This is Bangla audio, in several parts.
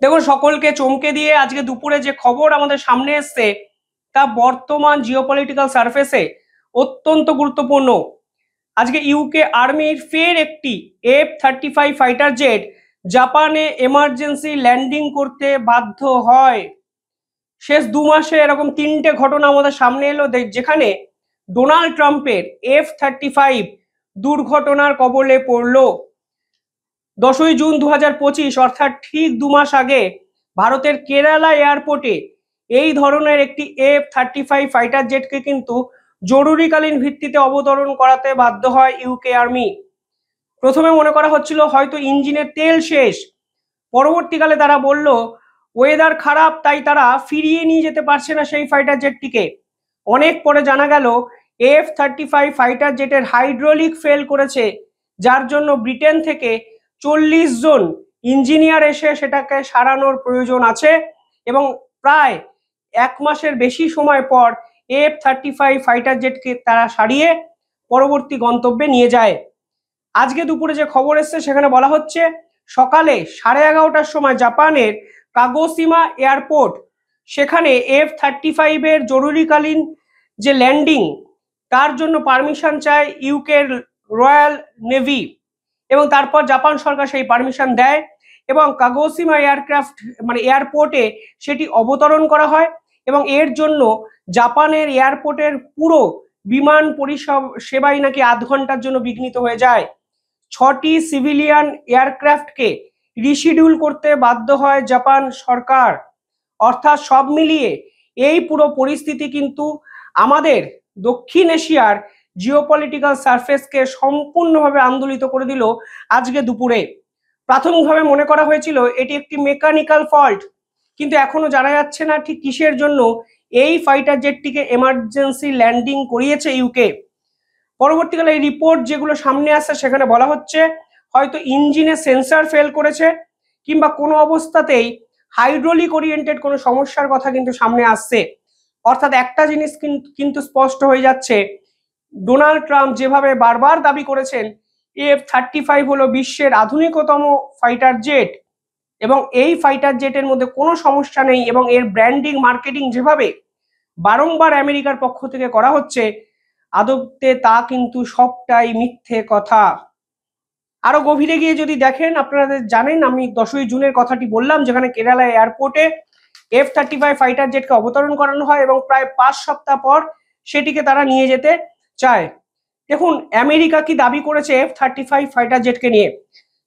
দেখুন, সকলকে চমকে দিয়ে আজকে দুপুরে যে খবর আমাদের সামনে এসছে তা বর্তমান জিওপলিটিক্যাল সারফেসে অত্যন্ত গুরুত্বপূর্ণ। আজকে ইউকে আর্মির ফের একটি F-35 ফাইটার জেট জাপানে এমার্জেন্সি ল্যান্ডিং করতে বাধ্য হয়। শেষ 2 মাসে এরকম 3টে ঘটনা আমাদের সামনে এলো, যেখানে ডোনাল্ড ট্রাম্পের F-35 দুর্ঘটনার কবলে পড়লো। 10ই জুন 2025 অর্থাৎ ঠিক 2 মাস আগে ভারতের কেরালা এয়ারপোর্টে এই ধরনের একটি F-35 ফাইটার জেটকে কিন্তু জরুরিকালীন ভিত্তিতে অবতরণ করাতে বাধ্য হয় ইউকে আর্মি। প্রথমে মনে করা হচ্ছিল হয়তো ইঞ্জিনের তেল শেষ, পরবর্তীকালে তারা বলল ওয়েদার খারাপ, তাই তারা ফিরিয়ে নিয়ে যেতে পারছে না সেই ফাইটার জেটটিকে। অনেক পরে জানা গেল F-35 ফাইটার জেটের হাইড্রোলিক ফেল করেছে, যার জন্য ব্রিটেন থেকে 40 জন ইঞ্জিনিয়ার এসে সেটাকে সারানোর প্রয়োজন আছে এবং প্রায় 1 মাসের বেশি সময় পর F-35 ফাইটার জেটকে তারা সারিয়ে পরবর্তী গন্তব্যে নিয়ে যায়। আজকে দুপুরে যে খবর এসছে সেখানে বলা হচ্ছে সকালে 11:30টার সময় জাপানের কাগোশিমা এয়ারপোর্ট, সেখানে F-35 এর জরুরিকালীন যে ল্যান্ডিং তার জন্য পারমিশন চায় ইউকের রয়্যাল নেভি এবং তারপর জাপান সরকার সেই পারমিশন দেয় এবং কাগোশিমা এয়ারপোর্টে সেটি অবতরণ করা হয় এবং এর জন্য জাপানের এয়ারপোর্টের পুরো বিমান সেবাই নাকি আধ ঘন্টার জন্য বিঘ্নিত হয়ে যায়। 6টি সিভিলিয়ান এয়ারক্রাফটকে রিশিডিউল করতে বাধ্য হয় জাপান সরকার। অর্থাৎ সব মিলিয়ে এই পুরো পরিস্থিতি কিন্তু আমাদের দক্ষিণ এশিয়ার জিওপলিটিক্যাল সারফেসকে সম্পূর্ণভাবে আন্দোলিত করে দিল আজকে দুপুরে। প্রাথমিকভাবে মনে করা হয়েছিল এটি একটি মেকানিক্যাল ফল্ট, কিন্তু এখনো জানা যাচ্ছে না ঠিক কিসের জন্য এই ফাইটার জেটটিকে এমার্জেন্সি ল্যান্ডিং করিয়েছে ইউকে। পরবর্তীকালে এই রিপোর্ট যেগুলো সামনে আসছে সেখানে বলা হচ্ছে হয়তো ইঞ্জিনে সেন্সর ফেল করেছে কিংবা কোনো অবস্থাতেই হাইড্রোলিক ওরিয়েন্টেড কোনো সমস্যার কথা কিন্তু সামনে আসছে। অর্থাৎ একটা জিনিস কিন্তু স্পষ্ট হয়ে যাচ্ছে, ডোনাল্ড ট্রাম্প যেভাবে বারবার দাবি করেছেন F-35 হলো বিশ্বের আধুনিকতম ফাইটার জেট এবং এই ফাইটার জেটের মধ্যে কোনো সমস্যা নেই এবং এর ব্র্যান্ডিং মার্কেটিং যেভাবে বারংবার আমেরিকার পক্ষ থেকে করা হচ্ছে, আদতে তা কিন্তু সবটাই মিথ্যে কথা। আরো গভীরে গিয়ে যদি দেখেন, আপনারা জানেন আমি 10ই জুনের কথাটি বললাম, যেখানে কেরালা এয়ারপোর্টে F-35 ফাইটার জেটকে অবতরণ করানো হয় এবং প্রায় 5 সপ্তাহ পর সেটিকে তারা নিয়ে যেতে চায়। দেখুন, আমেরিকা কি দাবি করেছে F-35 ফাইটার জেটকে নিয়ে?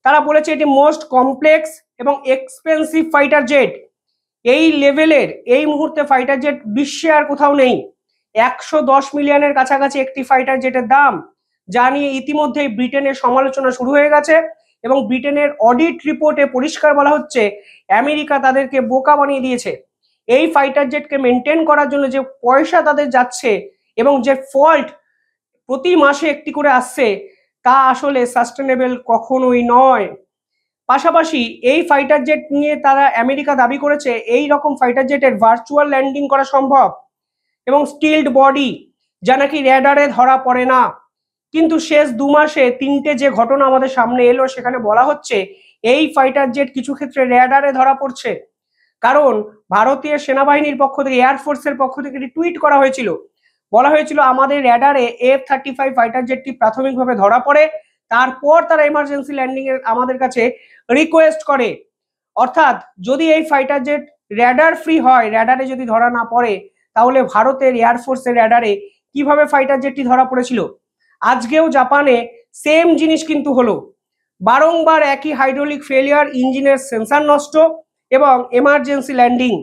তারা বলেছে এটি মোস্ট কমপ্লেক্স এবং এক্সপেন্সিভ ফাইটার জেট। এই লেভেলের এই মুহূর্তে ফাইটার জেট বিশ্বে আর কোথাও নেই। 110 মিলিয়নের কাছাকাছি একটি ফাইটার জেটের দাম, যা নিয়ে ইতিমধ্যেই ব্রিটেনের সমালোচনা শুরু হয়ে গেছে এবং ব্রিটেনের অডিট রিপোর্টে পরিষ্কার বলা হচ্ছে আমেরিকা তাদেরকে বোকা বানিয়ে দিয়েছে। এই ফাইটার জেটকে মেনটেন করার জন্য যে পয়সা তাদের যাচ্ছে এবং যে ফল্ট প্রতি মাসে একটি করে আসছে, তা আসলে সাস্টেনেবল কখনোই নয়। পাশাপাশি এই ফাইটার জেট নিয়ে তারা আমেরিকা দাবি করেছে এই রকম ফাইটার জেটের ভার্চুয়াল ল্যান্ডিং করা সম্ভব এবং স্টিলড বডি, যা নাকি র্যাডারে ধরা পড়ে না। কিন্তু শেষ 2 মাসে 3টে যে ঘটনা আমাদের সামনে এলো সেখানে বলা হচ্ছে এই ফাইটার জেট কিছু ক্ষেত্রে র্যাডারে ধরা পড়ছে। কারণ ভারতীয় সেনাবাহিনীর পক্ষ থেকে, এয়ারফোর্সের পক্ষ থেকে একটি টুইট করা হয়েছিল, বলা হয়েছিল আমাদের র্যাডারে F-35 ফাইটার জেটটি প্রাথমিকভাবে ধরা পড়ে, তারপর তারা এমার্জেন্সি ল্যান্ডিং এর আমাদের কাছে রিকোয়েস্ট করে। অর্থাৎ যদি এই ফাইটার জেট র্যাডার ফ্রি হয়, র্যাডারে যদি ধরা না পড়ে, তাহলে ভারতের এয়ারফোর্সের র্যাডারে কিভাবে ফাইটার জেটটি ধরা পড়েছিল? আজকেও জাপানে সেম জিনিস কিন্তু হলো, বারংবার একই হাইড্রোলিক ফেলিয়ার, ইঞ্জিনের সেন্সর নষ্ট এবং এমার্জেন্সি ল্যান্ডিং।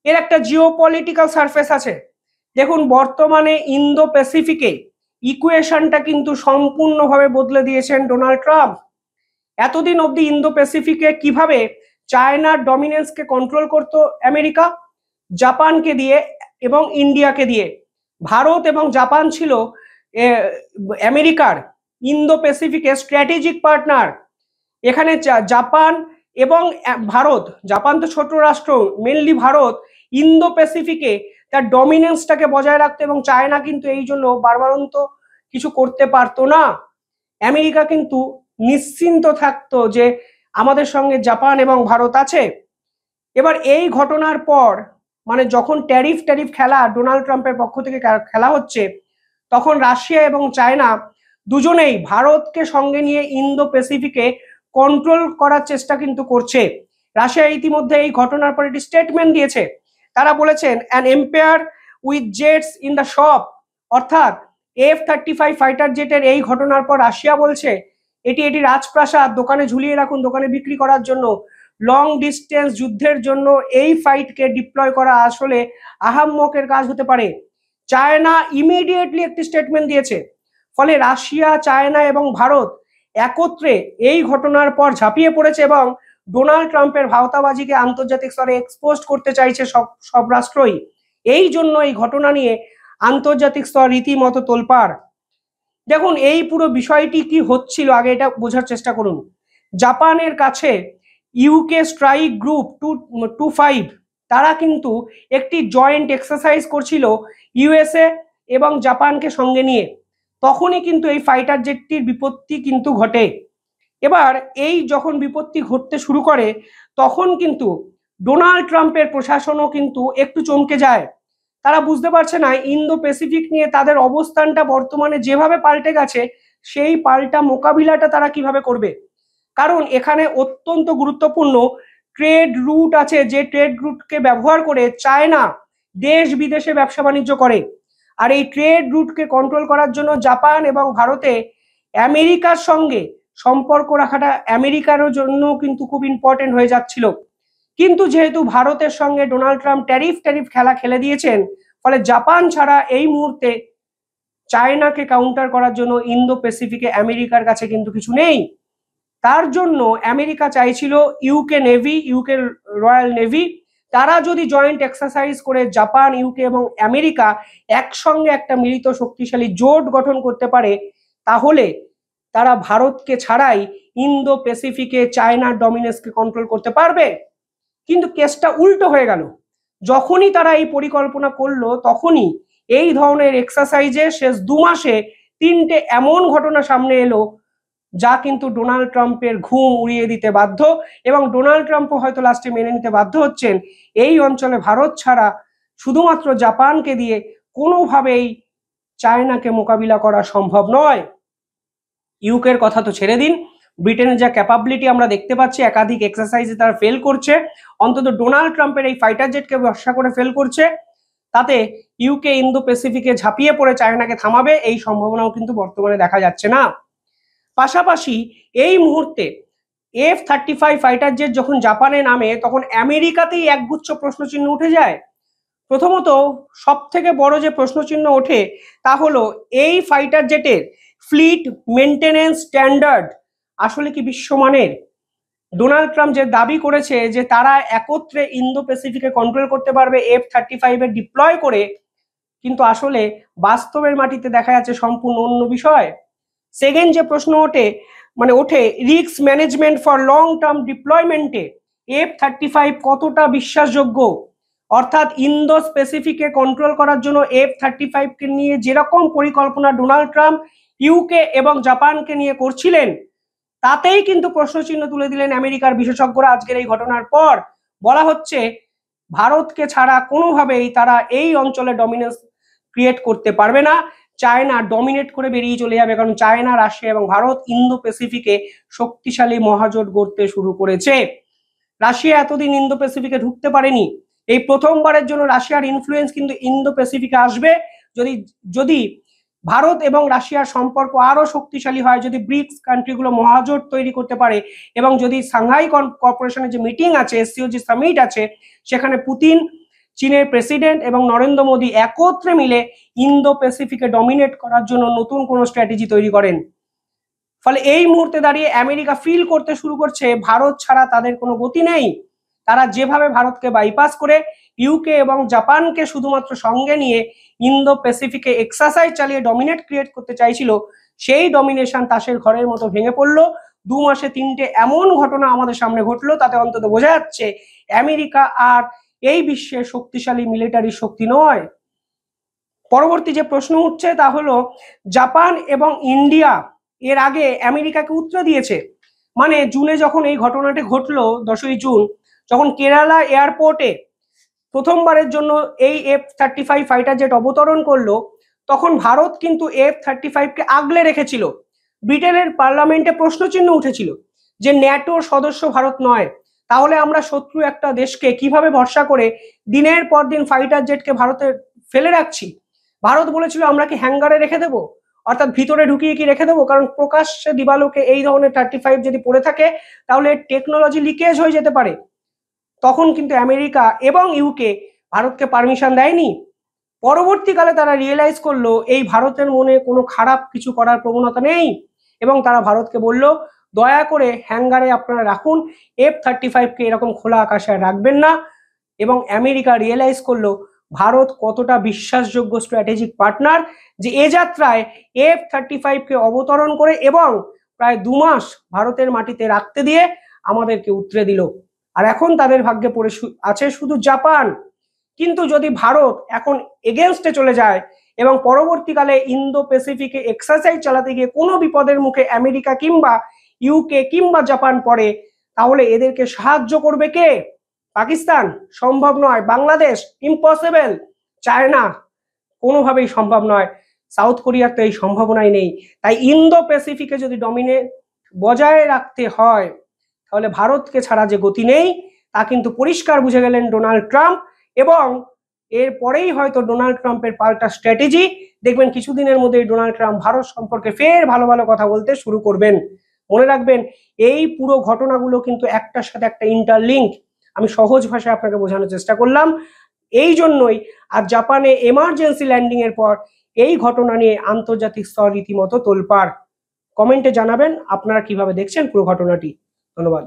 এর একটা জিওপলিটিক্যাল সারফেস আছে। দেখুন, বর্তমানে ইন্দো প্যাসিফিকে ইকুয়েশনটা কিন্তু সম্পূর্ণভাবে বদলে দিয়েছেন ডোনাল্ড ট্রাম্প। এতদিন অবধি ইন্দো প্যাসিফিকে কিভাবে চায়নার ডমিনেন্সকে কন্ট্রোল করত আমেরিকা? জাপানকে দিয়ে এবং ইন্ডিয়াকে দিয়ে। ভারত এবং জাপান ছিল আমেরিকার ইন্দো প্যাসিফিকে স্ট্র্যাটেজিক পার্টনার। এখানে জাপান এবং ভারত, জাপান তো ছোট রাষ্ট্র, মেনলি ভারত ইন্দো প্যাসিফিকে তার ডমিনেন্সটাকে বজায় রাখতো এবং চায়না কিন্তু এই জন্য বারবারন্ত কিছু করতে পারতো না। আমেরিকা কিন্তু নিশ্চিন্ত থাকতো যে আমাদের সঙ্গে জাপান এবং ভারত আছে। এবার এই ঘটনার পর মানে যখন ট্যারিফ খেলা ডোনাল্ড ট্রাম্পের পক্ষ থেকে খেলা হচ্ছে, তখন রাশিয়া এবং চায়না দুজনেই ভারতকে সঙ্গে নিয়ে ইন্দো প্যাসিফিকে কন্ট্রোল করার চেষ্টা কিন্তু করছে। রাশিয়া ইতিমধ্যে এই ঘটনার পর একটি স্টেটমেন্ট দিয়েছে। তারা বলেছেন an empire with jets in the shop, অর্থাৎ F-35 ফাইটার জেটের এই ঘটনার পর রাশিয়া বলছে এটি রাজপ্রাসাদ, দোকানে ঝুলিয়ে রাখুন, দোকানে বিক্রি করার জন্য। লং ডিস্টেন্স যুদ্ধের জন্য এই ফাইটকে ডিপ্লয় করা আসলে আহাম্মকের কাজ হতে পারে। চায়না ইমিডিয়েটলি একটি স্টেটমেন্ট দিয়েছে। ফলে রাশিয়া, চায়না এবং ভারত একত্রে এই ঘটনার পর ঝাঁপিয়ে পড়েছে এবং ডোনাল্ড ট্রাম্পের ভাওতাবাজিকে আন্তর্জাতিক স্তরে এক্সপোজ করতে চাইছে সব রাষ্ট্রই। এই জন্য এই ঘটনা নিয়ে আন্তর্জাতিক স্তর রীতিমতো তোলপাড়। দেখুন এই পুরো বিষয়টি কি হচ্ছিল আগে এটা বোঝার চেষ্টা করুন। জাপানের কাছে ইউকে স্ট্রাইক গ্রুপ 25 তারা কিন্তু একটি জয়েন্ট এক্সারসাইজ করছিল ইউএসএ এবং জাপানকে সঙ্গে নিয়ে। তখনই কিন্তু এই ফাইটার জেটটির বিপত্তি কিন্তু ঘটে। এবার এই যখন বিপত্তি ঘটতে শুরু করে তখন কিন্তু ডোনাল্ড ট্রাম্পের প্রশাসনও কিন্তু একটু চমকে যায়। তারা বুঝতে পারছে না ইন্দো প্যাসিফিক নিয়ে তাদের অবস্থানটা বর্তমানে যেভাবে পাল্টে গেছে সেই পাল্টা মোকাবিলাটা তারা কিভাবে করবে। কারণ এখানে অত্যন্ত গুরুত্বপূর্ণ ট্রেড রুট আছে, যে ট্রেড রুটকে ব্যবহার করে চায়না দেশ বিদেশে ব্যবসা বাণিজ্য করে। আর এই ট্রেড রুটকে কন্ট্রোল করার জন্য জাপান এবং ভারতে আমেরিকার সঙ্গে সম্পর্ক রাখাটা আমেরিকার জন্য কিন্তু খুব ইম্পর্টেন্ট হয়ে যাচ্ছিল। কিন্তু যেহেতু ভারতের সঙ্গে ডোনাল্ড ট্রাম্প ট্যারিফ খেলা খেলে দিয়েছেন, ফলে জাপান ছাড়া এই মুহূর্তে চায়নাকে কাউন্টার করার জন্য ইন্দো প্যাসিফিকে আমেরিকার কাছে কিন্তু কিছু নেই। তার জন্য আমেরিকা চাইছিল UK navy, UK royal navy তারা যদি জয়েন্ট এক্সারসাইজ করে জাপান, ইউকে এবং আমেরিকা একসঙ্গে একটা মিলিত শক্তিশালী জোট গঠন করতে পারে, তাহলে তারা ভারতকে ছাড়াই ইন্দো প্যাসিফিকে চায়নার ডমিনেন্সকে কন্ট্রোল করতে পারবে। কিন্তু কেসটা উল্টো হয়ে গেল। যখনই তারা এই পরিকল্পনা করলো তখনই এই ধরনের এক্সারসাইজে শেষ 2 মাসে 3টে এমন ঘটনা সামনে এলো যা কিন্তু ডোনাল্ড ট্রাম্পের ঘুম উড়িয়ে দিতে বাধ্য, এবং ডোনাল্ড ট্রাম্পও হয়তো লাস্টে মেনে নিতে বাধ্য হচ্ছেন এই অঞ্চলে ভারত ছাড়া শুধুমাত্র জাপানকে দিয়ে কোনোভাবেই চায়নাকে মোকাবিলা করা সম্ভব নয়। ইউকের কথা তো ছেড়ে দিন, ব্রিটেনের যা ক্যাপাবিলিটি আমরা দেখতে পাচ্ছি একাধিক এক্সারসাইজে তারা ফেল করছে, অন্তত ডোনাল্ড ট্রাম্পের এই ফাইটার জেটকে ভরসা করে ফেল করছে, তাতে ইউকে ইন্দো প্যাসিফিকে ঝাঁপিয়ে পড়ে চায়নাকে থামাবে এই সম্ভাবনাও কিন্তু বর্তমানে দেখা যাচ্ছে না। পাশাপাশি এই মুহূর্তে F-35 ফাইটার জেট যখন জাপানে নামে তখন আমেরিকাতেই একগুচ্ছ প্রশ্নচিহ্ন উঠে যায়। প্রথমত সব থেকে বড় যে প্রশ্নচিহ্ন ওঠে তা হলো এই ফাইটার জেটের ফ্লিট মেনটেনেন্স স্ট্যান্ডার্ড আসলে কি বিশ্বমানের। ডোনাল্ড ট্রাম্প যে দাবি করেছে যে তারা একত্রে ইন্দো প্যাসিফিকে কন্ট্রোল করতে পারবে F-35 এর ডিপ্লয় করে, কিন্তু আসলে বাস্তবের মাটিতে দেখা যাচ্ছে সম্পূর্ণ অন্য বিষয়। সেকেন্ড যে প্রশ্ন ওঠে risk management for long term ডিপ্লয়মেন্টে F-35 কতটা বিশ্বাসযোগ্য। অর্থাৎ ইন্দো প্যাসিফিকে কন্ট্রোল করার জন্য F-35 কে নিয়ে যেরকম পরিকল্পনা ডোনাল্ড ট্রাম্প ইউকে এবং জাপানকে নিয়ে করছিলেন, তাতেই কিন্তু প্রশ্নচিহ্ন তুলে দিলেন আমেরিকার বিশেষজ্ঞরা। আজকের এই ঘটনার পর বলা হচ্ছে ভারতকে ছাড়া কোনোভাবেই তারা এই অঞ্চলে ডমিনেন্স ক্রিয়েট করতে পারবে না, চায়না ডমিনেট করে বেরিয়ে চলে যাবে। কারণ চায়না, রাশিয়া এবং ভারত ইন্দো প্যাসিফিকে শক্তিশালী মহাজোট গড়তে শুরু করেছে। রাশিয়া এতদিন ইন্দো প্যাসিফিকে ঢুকতে পারেনি, এই প্রথমবারের জন্য রাশিয়ার ইনফ্লুয়েন্স কিন্তু ইন্দো প্যাসিফিকে আসবে। যদি ভারত এবং রাশিয়ার সম্পর্ক আরো শক্তিশালী হয়, যদি ব্রিক্স কান্ট্রিগুলো মহাজোট তৈরি করতে পারে, এবং যদি সাংহাই কর্পোরেশনের যে মিটিং আছে, SCO যে সামিট আছে, সেখানে পুতিন, চীনের প্রেসিডেন্ট এবং নরেন্দ্র মোদী একত্রে মিলে ইন্দো প্যাসিফিকে ডমিনেট করার জন্য নতুন কোনো স্ট্র্যাটেজি তৈরি করেন, ফলে এই মুহূর্তে দাঁড়িয়ে আমেরিকা ফিল করতে শুরু করছে ভারত ছাড়া তাদের কোনো গতি নেই। তারা যেভাবে ভারতকে বাইপাস করে ইউকে এবং জাপানকে শুধুমাত্র সঙ্গে নিয়ে ইন্দো প্যাসিফিকে এক্সারসাইজ চালিয়ে ডমিনেট ক্রিয়েট করতে চাইছিল, সেই ডমিনেশন তাসের ঘরের মতো ভেঙে পড়লো। 2 মাসে 3টে এমন ঘটনা আমাদের সামনে ঘটলো, তাতে অন্তত বোঝা যাচ্ছে আমেরিকা আর এই বিশ্বের শক্তিশালী মিলিটারি শক্তি নয়। পরবর্তী যে প্রশ্ন উঠছে তা হলো জাপান এবং ইন্ডিয়া এর আগে আমেরিকাকে উত্তর দিয়েছে। মানে জুনে যখন এই ঘটনাটি ঘটলো 10ই জুন, যখন কেরালা এয়ারপোর্টে প্রথমবারের জন্য এই F-35 ফাইটার জেট অবতরণ করলো, তখন ভারত কিন্তু F-35কে আগলে রেখেছিল। ব্রিটেনের পার্লামেন্টে প্রশ্নচিহ্ন উঠেছিল যে ন্যাটোর সদস্য ভারত নয়, তাহলে আমরা শত্রু একটা দেশকে কিভাবে ভরসা করে দিনের পর দিন ফাইটার জেটকে ভারতে ফেলে রাখছি। ভারত বলেছিল আমরা কি হ্যাঙ্গারে রেখে দেবো, অর্থাৎ ভিতরে ঢুকিয়ে কি রেখে দেবো, কারণ প্রকাশ্যে দিবালোকে এই ধরনের 35 যদি পড়ে থাকে তাহলে টেকনোলজি লিকেজ হয়ে যেতে পারে। তখন কিন্তু আমেরিকা এবং ইউকে ভারতকে পারমিশন দেয়নি। পরবর্তীকালে তারা রিয়েলাইজ করলো এই ভারতের মনে কোনো খারাপ কিছু করার প্রবণতা নেই, এবং তারা ভারতকে বলল দয়া করে হ্যাঙ্গারে আপনারা রাখুন, F-35কে এরকম খোলা আকাশে রাখবেন না। এবং আমেরিকা রিয়েলাইজ করলো ভারত কতটা বিশ্বাসযোগ্য স্ট্র্যাটেজিক পার্টনার, যে এ যাত্রায় F-35কে অবতরণ করে এবং প্রায় 2 মাস ভারতের মাটিতে রাখতে দিয়ে আমাদেরকে উতরে দিল। আর এখন তাদের ভাগ্যে পড়ে আছে শুধু জাপান। কিন্তু যদি ভারত এখন এগেনস্টে চলে যায় এবং পরবর্তীকালে ইন্দো প্যাসিফিকে এক্সারসাইজ চালাতে গিয়ে কোনো বিপদের মুখে আমেরিকা কিংবা ইউকে কিংবা জাপান পড়ে, তাহলে এদেরকে সাহায্য করবে কে? পাকিস্তান? সম্ভব নয়। বাংলাদেশ? ইম্পসিবল। চায়না? কোনোভাবেই সম্ভব নয়। সাউথ কোরিয়ার তো এই সম্ভাবনাই নেই। তাই ইন্দো প্যাসিফিকে যদি ডমিনেট বজায় রাখতে হয় তাহলে ভারতকে ছাড়া যে গতি নেই তা কিন্তু পরিষ্কার বুঝে গেলেন ডোনাল্ড ট্রাম্প। এবং এরপরেই হয়তো ডোনাল্ড ট্রাম্পের পাল্টা স্ট্র্যাটেজি দেখবেন, কিছুদিনের মধ্যেই ডোনাল্ড ট্রাম্প ভারত সম্পর্কে ফের ভালো ভালো কথা বলতে শুরু করবেন। মনে রাখবেন এই পুরো ঘটনাগুলো কিন্তু একটার সাথে একটা ইন্টারলিঙ্ক। আমি সহজ ভাষায় আপনাকে বোঝানোর চেষ্টা করলাম। এই জন্যই আজ জাপানে এমার্জেন্সি ল্যান্ডিং এর পর এই ঘটনা নিয়ে আন্তর্জাতিক স্তর রীতিমতো তোলপাড়। কমেন্টে জানাবেন আপনারা কিভাবে দেখছেন পুরো ঘটনাটি। ধন্যবাদ।